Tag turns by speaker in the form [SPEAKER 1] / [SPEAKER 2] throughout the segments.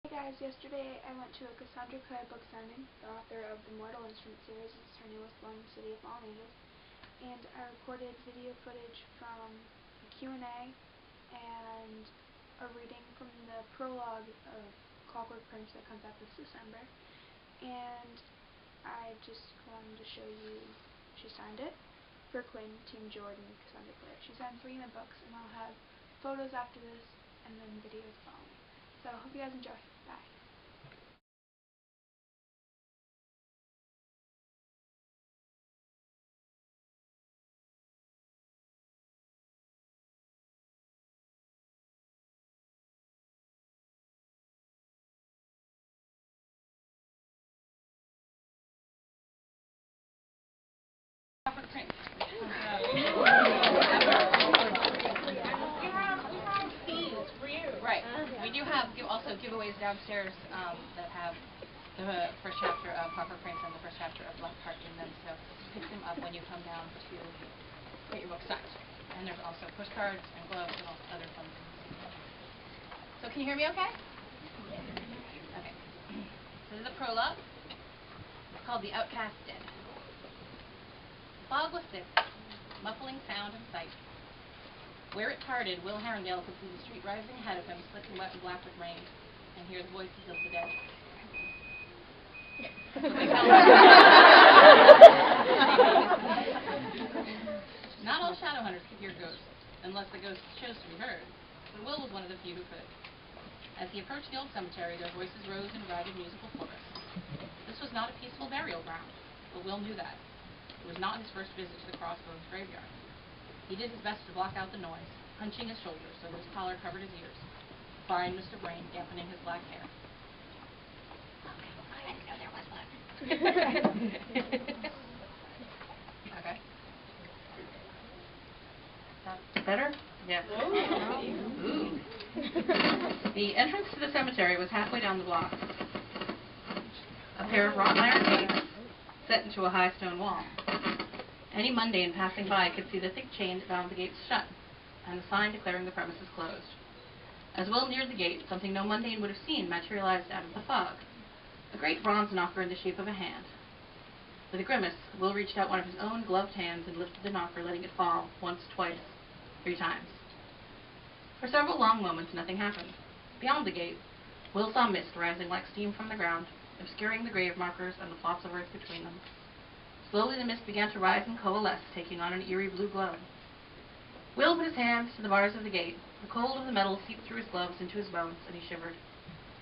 [SPEAKER 1] Hey guys, yesterday I went to a Cassandra Clare book signing, the author of the Mortal Instrument series. It's her newest one, City of Fallen Angels, and I recorded video footage from a Q&A and a reading from the prologue of Clockwork Prince that comes out this December, and I just wanted to show you, she signed it for Quinn, Team Jordan, Cassandra Clare. She signed 3 of my books, and I'll have photos after this and then videos following. So I hope you guys enjoy. Bye.
[SPEAKER 2] Clockwork Prince. Right. We do have also giveaways downstairs that have the first chapter of Clockwork Prince and the first chapter of Blackheart in them. So pick them up when you come down to get your book signed. And there's also postcards and gloves and all other fun things. So can you hear me okay? Okay. So this is a prologue. It's called The Outcast Dead. The fog was thick, muffling sound and sight. Where it parted, Will Herondale could see the street rising ahead of him, slick and wet and black with rain, and hear the voices of the dead. Not all shadow hunters could hear ghosts, unless the ghosts chose to be heard, but Will was one of the few who could. As he approached the old cemetery, their voices rose in ragged musical chorus. This was not a peaceful burial ground, but Will knew that. It was not his first visit to the Crossroads graveyard. He did his best to block out the noise, hunching his shoulders so that his collar covered his ears, fine mist of rain dampening his black hair. I didn't know there was one. Okay. That's better? Yes. Ooh. The entrance to the cemetery was halfway down the block. A pair of wrought iron gates set into a high stone wall. Any mundane passing by could see the thick chain that bound the gates shut, and the sign declaring the premises closed. As Will neared the gate, something no mundane would have seen materialized out of the fog. A great bronze knocker in the shape of a hand. With a grimace, Will reached out one of his own gloved hands and lifted the knocker, letting it fall once, twice, 3 times. For several long moments, nothing happened. Beyond the gate, Will saw mist rising like steam from the ground, obscuring the grave markers and the plots of earth between them. Slowly the mist began to rise and coalesce, taking on an eerie blue glow. Will put his hands to the bars of the gate. The cold of the metal seeped through his gloves into his bones, and he shivered.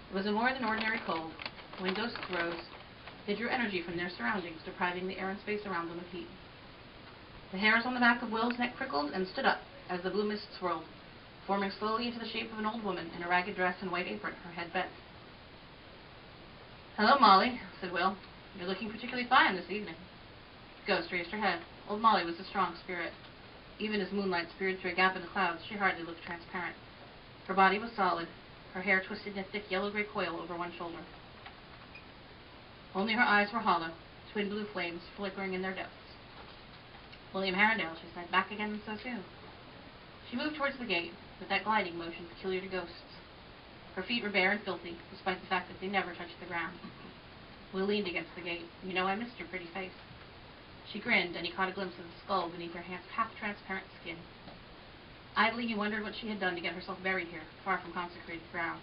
[SPEAKER 2] It was a more than ordinary cold. When ghosts rose, they drew energy from their surroundings, depriving the air and space around them of heat. The hairs on the back of Will's neck prickled and stood up as the blue mist swirled, forming slowly into the shape of an old woman in a ragged dress and white apron, her head bent. "Hello, Molly," said Will. "You're looking particularly fine this evening." The ghost raised her head. Old Molly was a strong spirit. Even as moonlight speared through a gap in the clouds, she hardly looked transparent. Her body was solid, her hair twisted in a thick yellow-gray coil over one shoulder. Only her eyes were hollow, twin blue flames flickering in their depths. "William Herondale," she said, "back again so soon." She moved towards the gate, with that gliding motion peculiar to ghosts. Her feet were bare and filthy, despite the fact that they never touched the ground. Will leaned against the gate. "You know I missed your pretty face." She grinned, and he caught a glimpse of the skull beneath her half-transparent skin. Idly he wondered what she had done to get herself buried here, far from consecrated ground.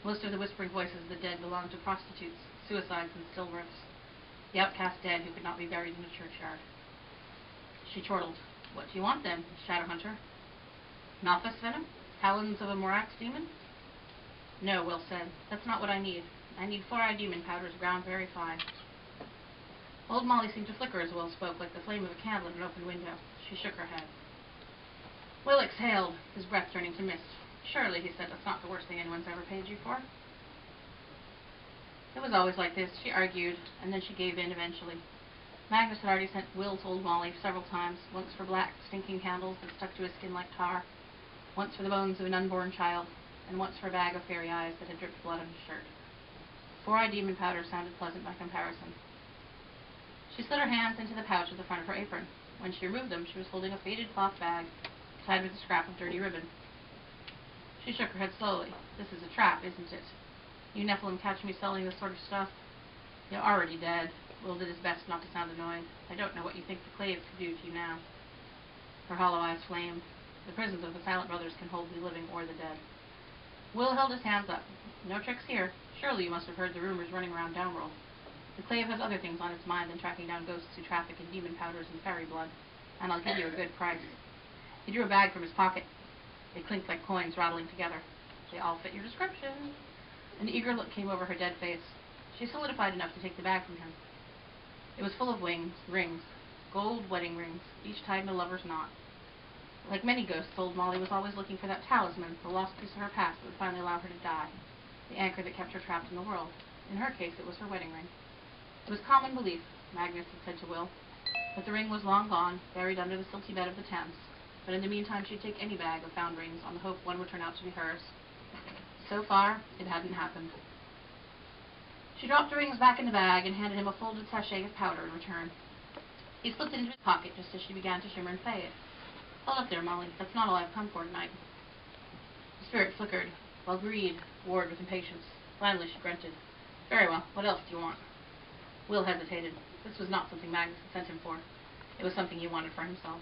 [SPEAKER 2] Most of the whispering voices of the dead belonged to prostitutes, suicides, and stillbirths. The outcast dead who could not be buried in a churchyard. She chortled. "What do you want, then, Shadowhunter? Nothus venom? Talons of a Morax demon?" "No," Will said. "That's not what I need. I need 4-eyed demon powders ground very fine." Old Molly seemed to flicker as Will spoke, like the flame of a candle in an open window. She shook her head. Will exhaled, his breath turning to mist. "Surely," he said, "that's not the worst thing anyone's ever paid you for." It was always like this, she argued, and then she gave in eventually. Magnus had already sent Will to old Molly several times, once for black, stinking candles that stuck to his skin like tar, once for the bones of an unborn child, and once for a bag of fairy eyes that had dripped blood on his shirt. 4-eyed demon powder sounded pleasant by comparison. She slid her hands into the pouch at the front of her apron. When she removed them, she was holding a faded cloth bag tied with a scrap of dirty ribbon. She shook her head slowly. "This is a trap, isn't it?" You Nephilim catch me selling this sort of stuff. You're already dead. Will did his best not to sound annoyed. I don't know what you think the clave could do to you now. Her hollow eyes flamed. The prisons of the Silent Brothers can hold the living or the dead. Will held his hands up. No tricks here. Surely you must have heard the rumors running around Downworld. The clave has other things on its mind than tracking down ghosts who traffic in demon powders and fairy blood. And I'll give you a good price. He drew a bag from his pocket. They clinked like coins rattling together. They all fit your description. An eager look came over her dead face. She solidified enough to take the bag from him. It was full of rings, gold wedding rings, each tied in a lover's knot. Like many ghosts, old Molly was always looking for that talisman, the lost piece of her past that would finally allow her to die, the anchor that kept her trapped in the world. In her case, it was her wedding ring. It was common belief, Magnus had said to Will, that the ring was long gone, buried under the silty bed of the Thames, but in the meantime she'd take any bag of found rings on the hope one would turn out to be hers. So far, it hadn't happened. She dropped the rings back in the bag and handed him a folded sachet of powder in return. He slipped it into his pocket just as she began to shimmer and fade. Hold up there, Molly. That's not all I've come for tonight. The spirit flickered, while greed warred with impatience. Finally, she grunted. Very well. What else do you want? Will hesitated. This was not something Magnus had sent him for. It was something he wanted for himself.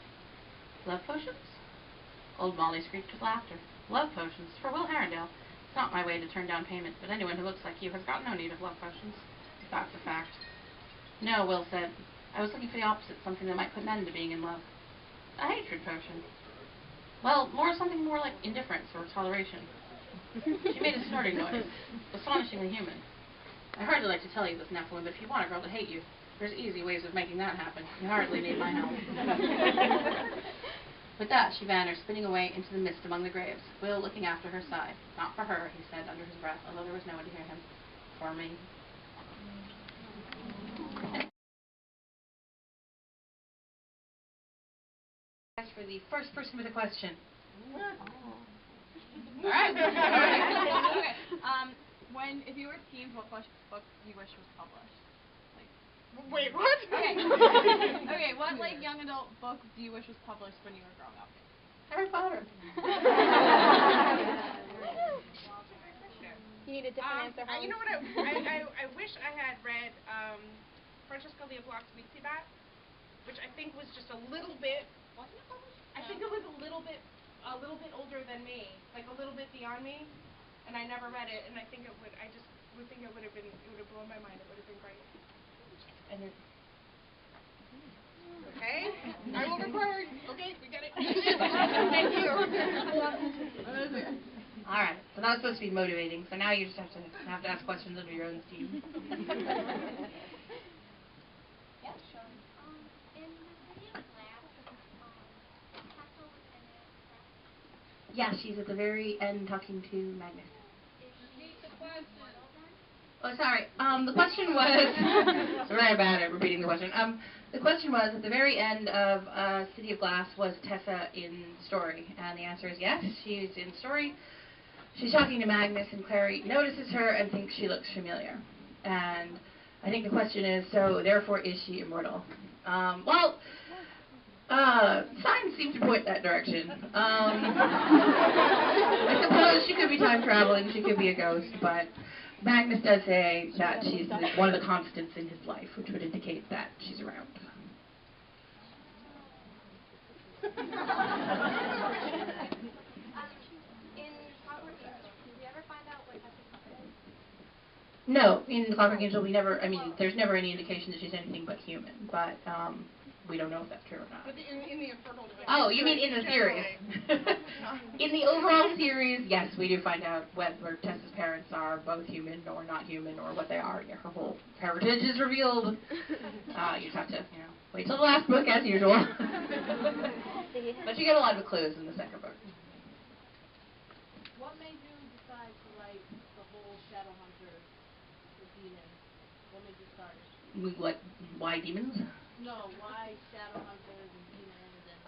[SPEAKER 2] Love potions? Old Molly screeched with laughter. Love potions? For Will Herondale? It's not my way to turn down payment, but anyone who looks like you has got no need of love potions. That's a fact. No, Will said. I was looking for the opposite, something that might put an end to being in love. A hatred potion. Well, something more like indifference or toleration. She made a snorting noise, astonishingly human. I hardly like to tell you this, Nephilim, but if you want a girl to hate you, there's easy ways of making that happen. You hardly need my help. With that, she vanished, spinning away into the mist among the graves, Will looking after her side. Not for her, he said under his breath, although there was no one to hear him. For me. For the first person with a question.
[SPEAKER 3] All right. Okay. If you were teens, what book do you wish was published?
[SPEAKER 4] Wait, what?
[SPEAKER 3] Okay. Okay. What young adult book do you wish was published when you were growing up?
[SPEAKER 2] Harry Potter.
[SPEAKER 1] You need a different answer.
[SPEAKER 4] You know what? I wish I had read Francesca Leiblock's Weekly Bat, which I think was just a little bit. Wasn't it published? I think it was a little bit older than me, like a little bit beyond me, and I never read it. And I think I just would think it would have blown my mind. It would have been great. Okay, I will record. Okay, we got it. Thank you.
[SPEAKER 2] All right, so that was supposed to be motivating. So now you just have to ask questions under your own steam. Yeah, she's at the very end talking to Magnus. Oh, sorry. The question was... Sorry about it, repeating the question. The question was, at the very end of City of Glass, was Tessa in story? And the answer is yes, she's in story. She's talking to Magnus, and Clary notices her and thinks she looks familiar. And I think the question is, so therefore, is she immortal? Signs seem to point that direction. I suppose she could be time traveling, she could be a ghost, but Magnus does say that she's one of the constants in his life, which would indicate that she's around.
[SPEAKER 1] In Clockwork Angel, did we ever find out what Tessa's mother is?
[SPEAKER 2] No, in the Clockwork Angel, there's never any indication that she's anything but human, but we don't know if that's true or not.
[SPEAKER 4] But in the Infernal Dimension.
[SPEAKER 2] Oh, you mean in the series? In the overall series, yes, we do find out whether Tessa's parents are both human or not human, or what they are. Yeah, her whole heritage is revealed. You just have to, wait till the last book as usual. But you get a lot of clues in the second book.
[SPEAKER 5] What made you decide to write the whole Shadowhunter demon? What made you start?
[SPEAKER 2] Why demons?
[SPEAKER 5] No, why Shadowhunters and demons?